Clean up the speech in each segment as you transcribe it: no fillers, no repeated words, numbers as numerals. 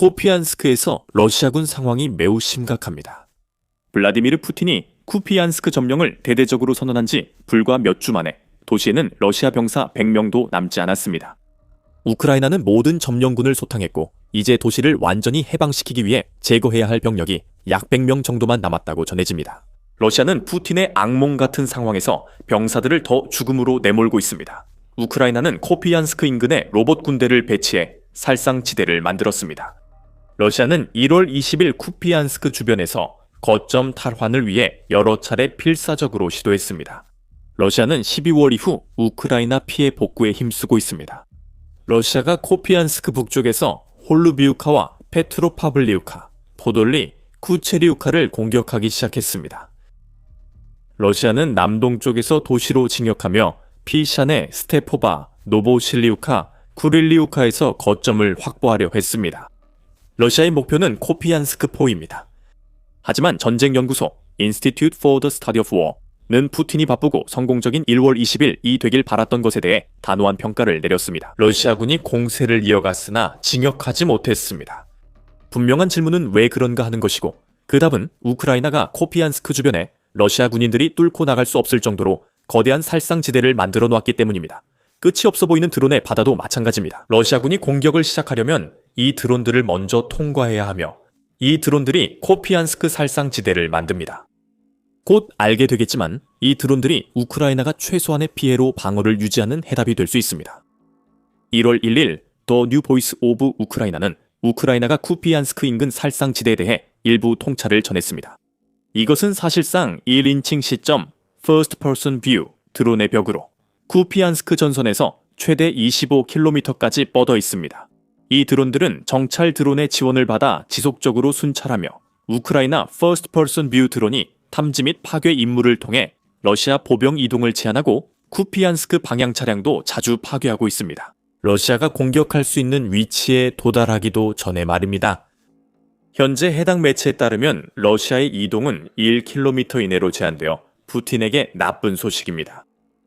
코피안스크에서 러시아군 상황이 매우 심각합니다. 블라디미르 푸틴이 쿠피안스크 점령을 대대적으로 선언한 지 불과 몇 주 만에 도시에는 러시아 병사 100명도 남지 않았습니다. 우크라이나는 모든 점령군을 소탕했고 이제 도시를 완전히 해방시키기 위해 제거해야 할 병력이 약 100명 정도만 남았다고 전해집니다. 러시아는 푸틴의 악몽 같은 상황에서 병사들을 더 죽음으로 내몰고 있습니다. 우크라이나는 코피안스크 인근에 로봇 군대를 배치해 살상지대를 만들었습니다. 러시아는 1월 20일 쿠피안스크 주변에서 거점 탈환을 위해 여러 차례 필사적으로 시도했습니다. 러시아는 12월 이후 우크라이나 피해 복구에 힘쓰고 있습니다. 러시아가 코피안스크 북쪽에서 홀루비우카와 페트로파블리우카, 포돌리, 쿠체리우카를 공격하기 시작했습니다. 러시아는 남동쪽에서 도시로 진격하며 피샨의 스테포바, 노보실리우카, 쿠릴리우카에서 거점을 확보하려 했습니다. 러시아의 목표는 코피안스크포입니다. 하지만 전쟁연구소 Institute for the Study of War는 푸틴이 바쁘고 성공적인 1월 20일이 되길 바랐던 것에 대해 단호한 평가를 내렸습니다. 러시아군이 공세를 이어갔으나 진격하지 못했습니다. 분명한 질문은 왜 그런가 하는 것이고 그 답은 우크라이나가 코피안스크 주변에 러시아 군인들이 뚫고 나갈 수 없을 정도로 거대한 살상지대를 만들어 놓았기 때문입니다. 끝이 없어 보이는 드론의 바다도 마찬가지입니다. 러시아군이 공격을 시작하려면 이 드론들을 먼저 통과해야 하며 이 드론들이 코피안스크 살상지대를 만듭니다. 곧 알게 되겠지만 이 드론들이 우크라이나가 최소한의 피해로 방어를 유지하는 해답이 될 수 있습니다. 1월 1일 더 뉴 보이스 오브 우크라이나는 우크라이나가 쿠피안스크 인근 살상지대에 대해 일부 통찰을 전했습니다. 이것은 사실상 1인칭 시점 First Person View 드론의 벽으로 쿠피안스크 전선에서 최대 25km까지 뻗어 있습니다. 이 드론들은 정찰 드론의 지원을 받아 지속적으로 순찰하며 우크라이나 First Person View 드론이 탐지 및 파괴 임무를 통해 러시아 보병 이동을 제한하고 쿠피안스크 방향 차량도 자주 파괴하고 있습니다. 러시아가 공격할 수 있는 위치에 도달하기도 전에 말입니다. 현재 해당 매체에 따르면 러시아의 이동은 1km 이내로 제한되어 푸틴에게 나쁜 소식입니다.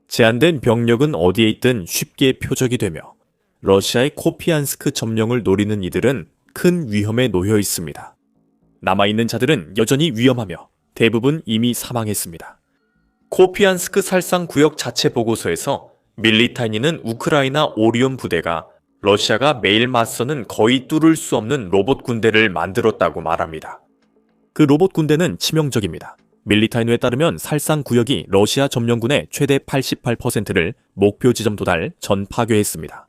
제한된 병력은 어디에 있든 쉽게 표적이 되며 러시아의 코피안스크 점령을 노리는 이들은 큰 위험에 놓여 있습니다. 남아있는 자들은 여전히 위험하며 대부분 이미 사망했습니다. 코피안스크 살상 구역 자체 보고서에서 밀리타니는 우크라이나 오리온 부대가 러시아가 매일 맞서는 거의 뚫을 수 없는 로봇 군대를 만들었다고 말합니다. 그 로봇 군대는 치명적입니다. 밀리타이노에 따르면 살상 구역이 러시아 점령군의 최대 88%를 목표 지점 도달 전 파괴했습니다.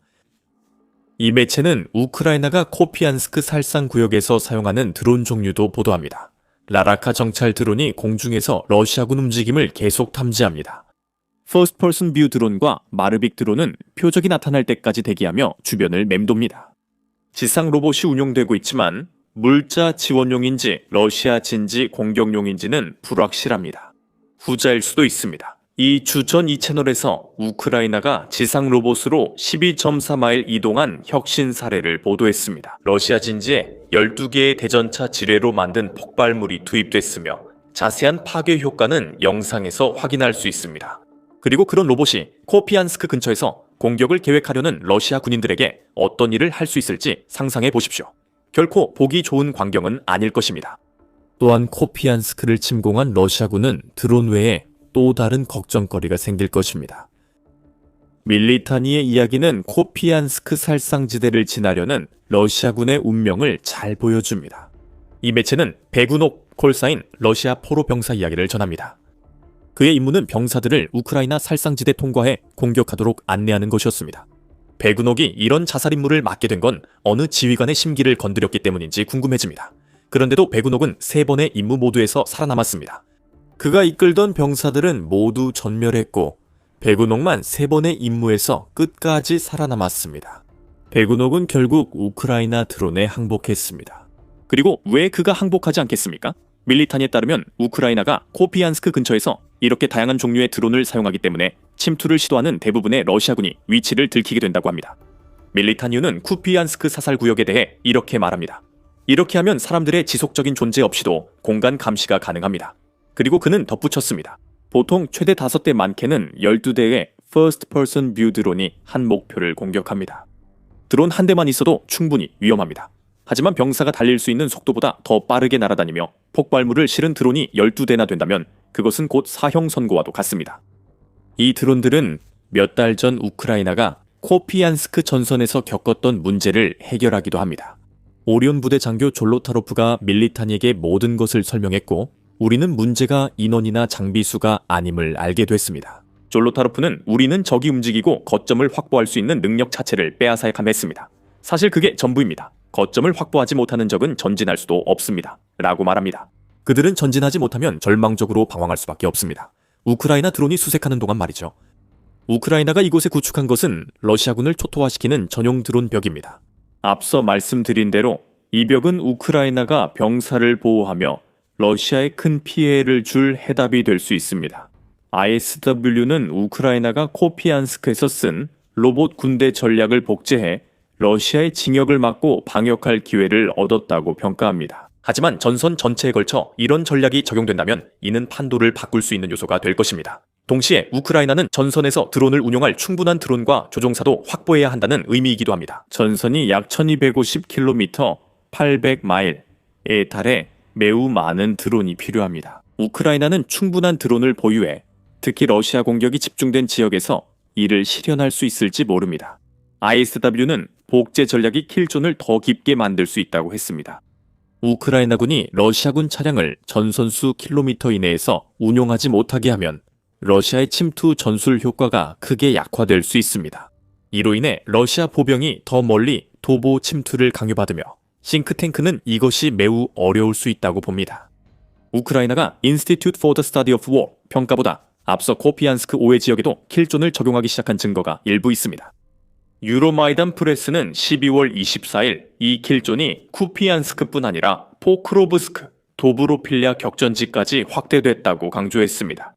이 매체는 우크라이나가 코피안스크 살상 구역에서 사용하는 드론 종류도 보도합니다. 라라카 정찰 드론이 공중에서 러시아군 움직임을 계속 탐지합니다. 퍼스트 퍼슨 뷰 드론과 마르빅 드론은 표적이 나타날 때까지 대기하며 주변을 맴돕니다. 지상 로봇이 운용되고 있지만 물자 지원용인지 러시아 진지 공격용인지는 불확실합니다. 후자일 수도 있습니다. 이 주전 2채널에서 우크라이나가 지상 로봇으로 12.4마일 이동한 혁신 사례를 보도했습니다. 러시아 진지에 12개의 대전차 지뢰로 만든 폭발물이 투입됐으며 자세한 파괴 효과는 영상에서 확인할 수 있습니다. 그리고 그런 로봇이 코피안스크 근처에서 공격을 계획하려는 러시아 군인들에게 어떤 일을 할 수 있을지 상상해 보십시오. 결코 보기 좋은 광경은 아닐 것입니다. 또한 코피안스크를 침공한 러시아군은 드론 외에 또 다른 걱정거리가 생길 것입니다. 밀리타니의 이야기는 코피안스크 살상지대를 지나려는 러시아군의 운명을 잘 보여줍니다. 이 매체는 베구녹 콜사인 러시아 포로 병사 이야기를 전합니다. 그의 임무는 병사들을 우크라이나 살상지대 통과해 공격하도록 안내하는 것이었습니다. 베구녹이 이런 자살 임무를 맡게 된 건 어느 지휘관의 심기를 건드렸기 때문인지 궁금해집니다. 그런데도 베구녹은 3번의 임무 모두에서 살아남았습니다. 그가 이끌던 병사들은 모두 전멸했고 베구녹만 3번의 임무에서 끝까지 살아남았습니다. 베구녹은 결국 우크라이나 드론에 항복했습니다. 그리고 왜 그가 항복하지 않겠습니까? 밀리타니에 따르면 우크라이나가 코피안스크 근처에서 이렇게 다양한 종류의 드론을 사용하기 때문에 침투를 시도하는 대부분의 러시아군이 위치를 들키게 된다고 합니다. 밀리타니우는 쿠피안스크 사살 구역에 대해 이렇게 말합니다. 이렇게 하면 사람들의 지속적인 존재 없이도 공간 감시가 가능합니다. 그리고 그는 덧붙였습니다. 보통 최대 5대 많게는 12대의 First Person View 드론이 한 목표를 공격합니다. 드론 한 대만 있어도 충분히 위험합니다. 하지만 병사가 달릴 수 있는 속도보다 더 빠르게 날아다니며 폭발물을 실은 드론이 12대나 된다면 그것은 곧 사형 선고와도 같습니다. 이 드론들은 몇 달 전 우크라이나가 코피안스크 전선에서 겪었던 문제를 해결하기도 합니다. 오리온 부대 장교 졸로타로프가 밀리탄에게 모든 것을 설명했고 우리는 문제가 인원이나 장비 수가 아님을 알게 됐습니다. 졸로타로프는 우리는 적이 움직이고 거점을 확보할 수 있는 능력 자체를 빼앗아야했습니다. 사실 그게 전부입니다. 거점을 확보하지 못하는 적은 전진할 수도 없습니다. 라고 말합니다. 그들은 전진하지 못하면 절망적으로 방황할 수밖에 없습니다. 우크라이나 드론이 수색하는 동안 말이죠. 우크라이나가 이곳에 구축한 것은 러시아군을 초토화시키는 전용 드론 벽입니다. 앞서 말씀드린 대로 이 벽은 우크라이나가 병사를 보호하며 러시아에 큰 피해를 줄 해답이 될 수 있습니다. ISW는 우크라이나가 코피안스크에서 쓴 로봇 군대 전략을 복제해 러시아의 진격을 막고 방역할 기회를 얻었다고 평가합니다. 하지만 전선 전체에 걸쳐 이런 전략이 적용된다면 이는 판도를 바꿀 수 있는 요소가 될 것입니다. 동시에 우크라이나는 전선에서 드론을 운용할 충분한 드론과 조종사도 확보해야 한다는 의미이기도 합니다. 전선이 약 1250km, 800마일에 달해 매우 많은 드론이 필요합니다. 우크라이나는 충분한 드론을 보유해 특히 러시아 공격이 집중된 지역에서 이를 실현할 수 있을지 모릅니다. ISW는 복제 전략이 킬존을 더 깊게 만들 수 있다고 했습니다. 우크라이나군이 러시아군 차량을 전선수 킬로미터 이내에서 운용하지 못하게 하면 러시아의 침투 전술 효과가 크게 약화될 수 있습니다. 이로 인해 러시아 보병이 더 멀리 도보 침투를 강요받으며 싱크탱크는 이것이 매우 어려울 수 있다고 봅니다. 우크라이나가 Institute for the Study of War 평가보다 앞서 코피안스크 오해 지역에도 킬존을 적용하기 시작한 증거가 일부 있습니다. 유로마이단 프레스는 12월 24일 이 킬존이 쿠피안스크뿐 아니라 포크로브스크, 도브로필랴 격전지까지 확대됐다고 강조했습니다.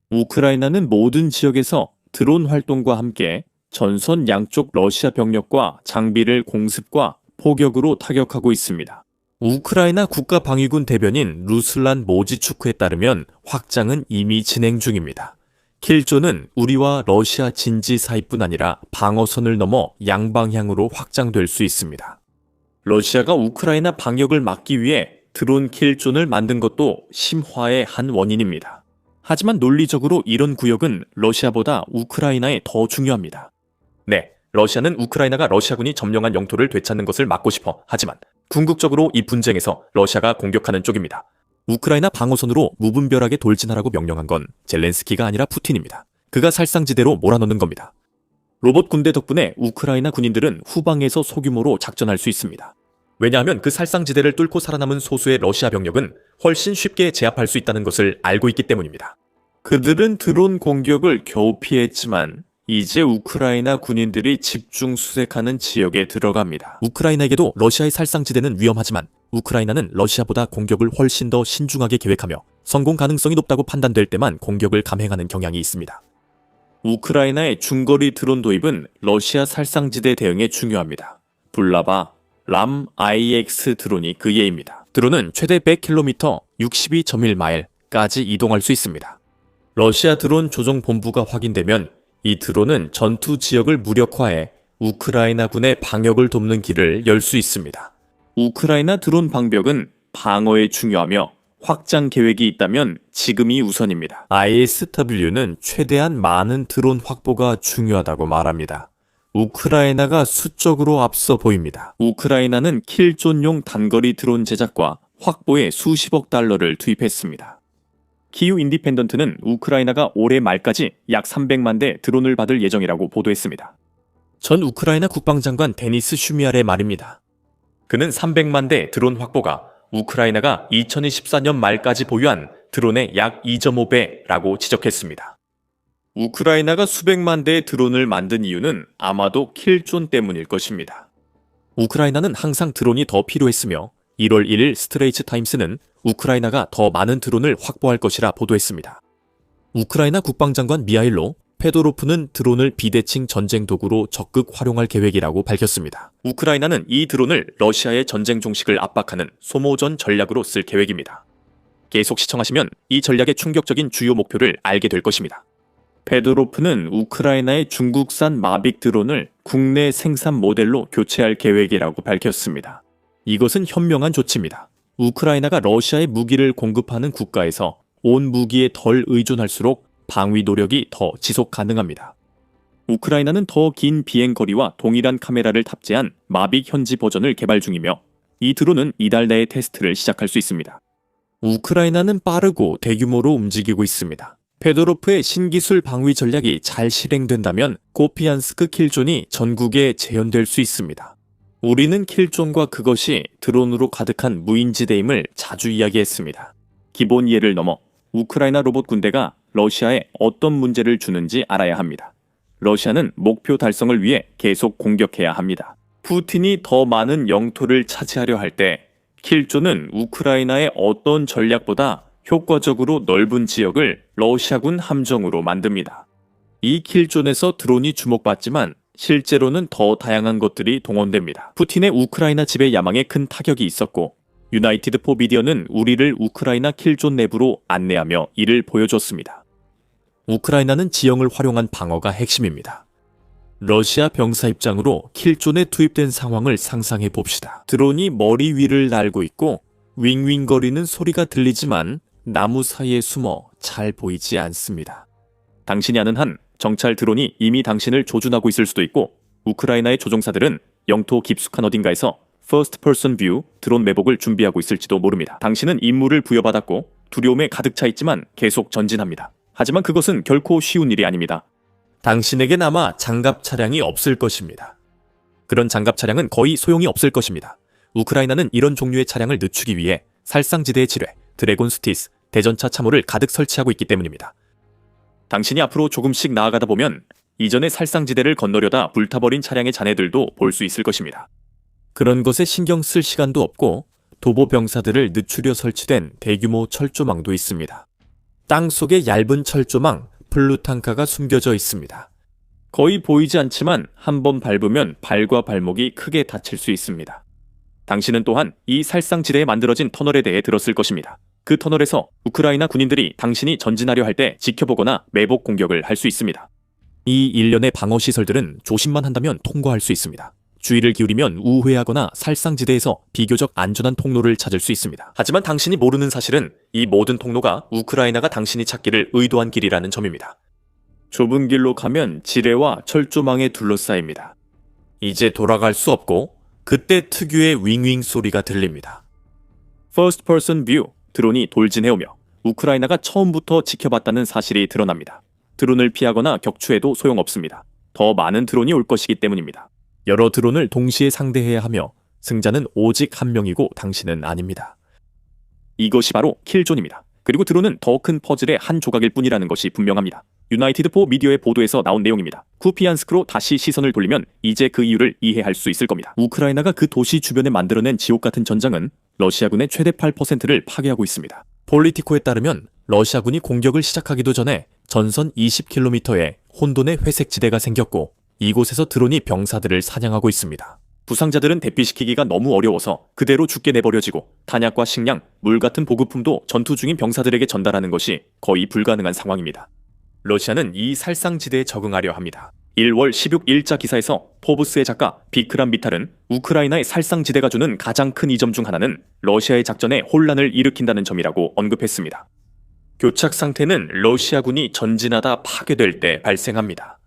우크라이나는 모든 지역에서 드론 활동과 함께 전선 양쪽 러시아 병력과 장비를 공습과 포격으로 타격하고 있습니다. 우크라이나 국가방위군 대변인 루슬란 모지추크에 따르면 확장은 이미 진행 중입니다. 킬존은 우리와 러시아 진지 사이뿐 아니라 방어선을 넘어 양방향으로 확장될 수 있습니다. 러시아가 우크라이나 방역을 막기 위해 드론 킬존을 만든 것도 심화의 한 원인입니다. 하지만 논리적으로 이런 구역은 러시아보다 우크라이나에 더 중요합니다. 네, 러시아는 우크라이나가 러시아군이 점령한 영토를 되찾는 것을 막고 싶어 하지만 궁극적으로 이 분쟁에서 러시아가 공격하는 쪽입니다. 우크라이나 방어선으로 무분별하게 돌진하라고 명령한 건 젤렌스키가 아니라 푸틴입니다. 그가 살상지대로 몰아넣는 겁니다. 로봇 군대 덕분에 우크라이나 군인들은 후방에서 소규모로 작전할 수 있습니다. 왜냐하면 그 살상지대를 뚫고 살아남은 소수의 러시아 병력은 훨씬 쉽게 제압할 수 있다는 것을 알고 있기 때문입니다. 그들은 드론 공격을 겨우 피했지만 이제 우크라이나 군인들이 집중 수색하는 지역에 들어갑니다. 우크라이나에게도 러시아의 살상지대는 위험하지만 우크라이나는 러시아보다 공격을 훨씬 더 신중하게 계획하며 성공 가능성이 높다고 판단될 때만 공격을 감행하는 경향이 있습니다. 우크라이나의 중거리 드론 도입은 러시아 살상지대 대응에 중요합니다. 불라바 람 IX 드론이 그 예입니다. 드론은 최대 100km, 62.1마일까지 이동할 수 있습니다. 러시아 드론 조종 본부가 확인되면 이 드론은 전투 지역을 무력화해 우크라이나 군의 방역을 돕는 길을 열 수 있습니다. 우크라이나 드론 방벽은 방어에 중요하며 확장 계획이 있다면 지금이 우선입니다. ISW는 최대한 많은 드론 확보가 중요하다고 말합니다. 우크라이나가 수적으로 앞서 보입니다. 우크라이나는 킬존용 단거리 드론 제작과 확보에 수십억 달러를 투입했습니다. 키우 인디펜던트는 우크라이나가 올해 말까지 약 300만 대 드론을 받을 예정이라고 보도했습니다. 전 우크라이나 국방장관 데니스 슈미알의 말입니다. 그는 300만 대 드론 확보가 우크라이나가 2024년 말까지 보유한 드론의 약 2.5배라고 지적했습니다. 우크라이나가 수백만 대의 드론을 만든 이유는 아마도 킬존 때문일 것입니다. 우크라이나는 항상 드론이 더 필요했으며 1월 1일 스트레이츠 타임스는 우크라이나가 더 많은 드론을 확보할 것이라 보도했습니다. 우크라이나 국방장관 미하일로 페도로프는 드론을 비대칭 전쟁 도구로 적극 활용할 계획이라고 밝혔습니다. 우크라이나는 이 드론을 러시아의 전쟁 종식을 압박하는 소모전 전략으로 쓸 계획입니다. 계속 시청하시면 이 전략의 충격적인 주요 목표를 알게 될 것입니다. 페도로프는 우크라이나의 중국산 마빅 드론을 국내 생산 모델로 교체할 계획이라고 밝혔습니다. 이것은 현명한 조치입니다. 우크라이나가 러시아에 무기를 공급하는 국가에서 온 무기에 덜 의존할수록 방위 노력이 더 지속 가능합니다. 우크라이나는 더 긴 비행거리와 동일한 카메라를 탑재한 마빅 현지 버전을 개발 중이며 이 드론은 이달 내에 테스트를 시작할 수 있습니다. 우크라이나는 빠르고 대규모로 움직이고 있습니다. 페도로프의 신기술 방위 전략이 잘 실행된다면 고피안스크 킬존이 전국에 재현될 수 있습니다. 우리는 킬존과 그것이 드론으로 가득한 무인지대임을 자주 이야기했습니다. 기본 이해를 넘어 우크라이나 로봇 군대가 러시아에 어떤 문제를 주는지 알아야 합니다. 러시아는 목표 달성을 위해 계속 공격해야 합니다. 푸틴이 더 많은 영토를 차지하려 할 때 킬존은 우크라이나의 어떤 전략보다 효과적으로 넓은 지역을 러시아군 함정으로 만듭니다. 이 킬존에서 드론이 주목받지만 실제로는 더 다양한 것들이 동원됩니다. 푸틴의 우크라이나 지배 야망에 큰 타격이 있었고 유나이티드 포 미디어는 우리를 우크라이나 킬존 내부로 안내하며 이를 보여줬습니다. 우크라이나는 지형을 활용한 방어가 핵심입니다. 러시아 병사 입장으로 킬존에 투입된 상황을 상상해 봅시다. 드론이 머리 위를 날고 있고 윙윙거리는 소리가 들리지만 나무 사이에 숨어 잘 보이지 않습니다. 당신이 아는 한 정찰 드론이 이미 당신을 조준하고 있을 수도 있고 우크라이나의 조종사들은 영토 깊숙한 어딘가에서 First Person View 드론 매복을 준비하고 있을지도 모릅니다. 당신은 임무를 부여받았고 두려움에 가득 차 있지만 계속 전진합니다. 하지만 그것은 결코 쉬운 일이 아닙니다. 당신에겐 아마 장갑 차량이 없을 것입니다. 그런 장갑 차량은 거의 소용이 없을 것입니다. 우크라이나는 이런 종류의 차량을 늦추기 위해 살상지대의 지뢰, 드래곤 스티스, 대전차 참호를 가득 설치하고 있기 때문입니다. 당신이 앞으로 조금씩 나아가다 보면 이전의 살상지대를 건너려다 불타버린 차량의 잔해들도 볼 수 있을 것입니다. 그런 것에 신경 쓸 시간도 없고 도보 병사들을 늦추려 설치된 대규모 철조망도 있습니다. 땅 속에 얇은 철조망, 플루탄카가 숨겨져 있습니다. 거의 보이지 않지만 한번 밟으면 발과 발목이 크게 다칠 수 있습니다. 당신은 또한 이 살상지대에 만들어진 터널에 대해 들었을 것입니다. 그 터널에서 우크라이나 군인들이 당신이 전진하려 할 때 지켜보거나 매복 공격을 할 수 있습니다. 이 일련의 방어시설들은 조심만 한다면 통과할 수 있습니다. 주의를 기울이면 우회하거나 살상지대에서 비교적 안전한 통로를 찾을 수 있습니다. 하지만 당신이 모르는 사실은 이 모든 통로가 우크라이나가 당신이 찾기를 의도한 길이라는 점입니다. 좁은 길로 가면 지뢰와 철조망에 둘러싸입니다. 이제 돌아갈 수 없고 그때 특유의 윙윙 소리가 들립니다. First Person View 드론이 돌진해오며 우크라이나가 처음부터 지켜봤다는 사실이 드러납니다. 드론을 피하거나 격추해도 소용없습니다. 더 많은 드론이 올 것이기 때문입니다. 여러 드론을 동시에 상대해야 하며 승자는 오직 한 명이고 당신은 아닙니다. 이것이 바로 킬존입니다. 그리고 드론은 더 큰 퍼즐의 한 조각일 뿐이라는 것이 분명합니다. 유나이티드 포 미디어의 보도에서 나온 내용입니다. 쿠피안스크로 다시 시선을 돌리면 이제 그 이유를 이해할 수 있을 겁니다. 우크라이나가 그 도시 주변에 만들어낸 지옥 같은 전장은 러시아군의 최대 8%를 파괴하고 있습니다. 폴리티코에 따르면 러시아군이 공격을 시작하기도 전에 전선 20km에 혼돈의 회색지대가 생겼고 이곳에서 드론이 병사들을 사냥하고 있습니다. 부상자들은 대피시키기가 너무 어려워서 그대로 죽게 내버려지고 탄약과 식량, 물 같은 보급품도 전투 중인 병사들에게 전달하는 것이 거의 불가능한 상황입니다. 러시아는 이 살상지대에 적응하려 합니다. 1월 16일자 기사에서 포브스의 작가 비크람 미탈은 우크라이나의 살상지대가 주는 가장 큰 이점 중 하나는 러시아의 작전에 혼란을 일으킨다는 점이라고 언급했습니다. 교착 상태는 러시아군이 전진하다 파괴될 때 발생합니다.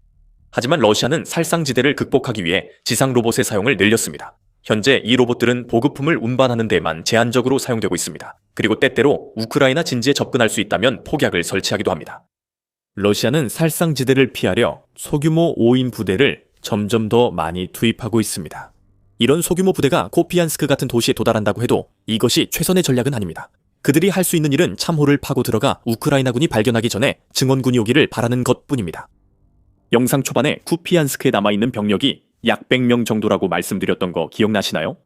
하지만 러시아는 살상지대를 극복하기 위해 지상 로봇의 사용을 늘렸습니다. 현재 이 로봇들은 보급품을 운반하는 데만 제한적으로 사용되고 있습니다. 그리고 때때로 우크라이나 진지에 접근할 수 있다면 폭약을 설치하기도 합니다. 러시아는 살상지대를 피하려 소규모 5인 부대를 점점 더 많이 투입하고 있습니다. 이런 소규모 부대가 코피안스크 같은 도시에 도달한다고 해도 이것이 최선의 전략은 아닙니다. 그들이 할 수 있는 일은 참호를 파고 들어가 우크라이나군이 발견하기 전에 증원군이 오기를 바라는 것뿐입니다. 영상 초반에 쿠피안스크에 남아있는 병력이 약 100명 정도라고 말씀드렸던 거 기억나시나요?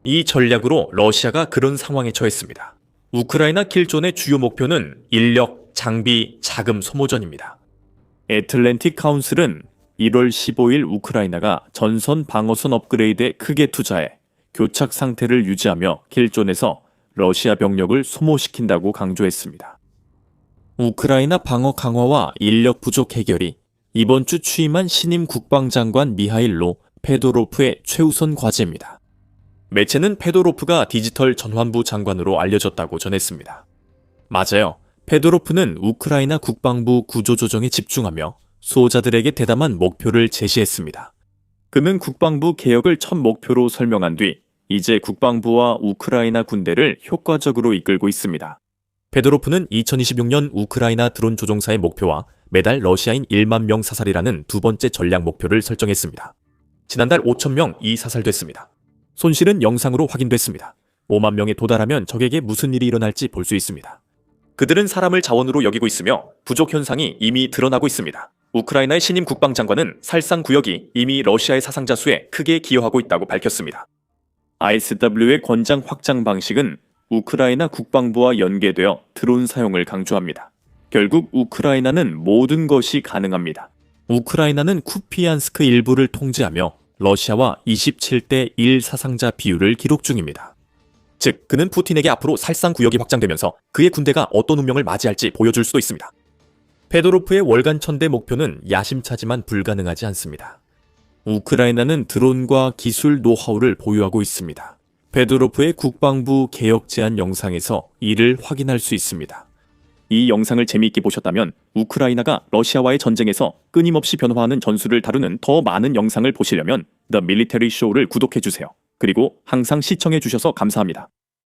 이 전략으로 러시아가 그런 상황에 처했습니다. 우크라이나 킬존의 주요 목표는 인력, 장비, 자금 소모전입니다. 애틀랜틱 카운슬은 1월 15일 우크라이나가 전선 방어선 업그레이드에 크게 투자해 교착 상태를 유지하며 킬존에서 러시아 병력을 소모시킨다고 강조했습니다. 우크라이나 방어 강화와 인력 부족 해결이 이번 주 취임한 신임 국방장관 미하일로 페도로프의 최우선 과제입니다. 매체는 페도로프가 디지털 전환부 장관으로 알려졌다고 전했습니다. 맞아요. 페도로프는 우크라이나 국방부 구조조정에 집중하며 수호자들에게 대담한 목표를 제시했습니다. 그는 국방부 개혁을 첫 목표로 설명한 뒤 이제 국방부와 우크라이나 군대를 효과적으로 이끌고 있습니다. 페도로프는 2026년 우크라이나 드론 조종사의 목표와 매달 러시아인 1만 명 사살이라는 두 번째 전략 목표를 설정했습니다. 지난달 5천 명이 사살됐습니다. 손실은 영상으로 확인됐습니다. 5만 명에 도달하면 적에게 무슨 일이 일어날지 볼 수 있습니다. 그들은 사람을 자원으로 여기고 있으며 부족 현상이 이미 드러나고 있습니다. 우크라이나의 신임 국방장관은 살상 구역이 이미 러시아의 사상자 수에 크게 기여하고 있다고 밝혔습니다. ISW의 권장 확장 방식은 우크라이나 국방부와 연계되어 드론 사용을 강조합니다. 결국 우크라이나는 모든 것이 가능합니다. 우크라이나는 쿠피안스크 일부를 통제하며 러시아와 27대 1 사상자 비율을 기록 중입니다. 즉, 그는 푸틴에게 앞으로 살상 구역이 확장되면서 그의 군대가 어떤 운명을 맞이할지 보여줄 수도 있습니다. 페도로프의 월간 천대 목표는 야심차지만 불가능하지 않습니다. 우크라이나는 드론과 기술 노하우를 보유하고 있습니다. 페도로프의 국방부 개혁 제안 영상에서 이를 확인할 수 있습니다. 이 영상을 재미있게 보셨다면 우크라이나가 러시아와의 전쟁에서 끊임없이 변화하는 전술을 다루는 더 많은 영상을 보시려면 The Military Show를 구독해주세요. 그리고 항상 시청해주셔서 감사합니다.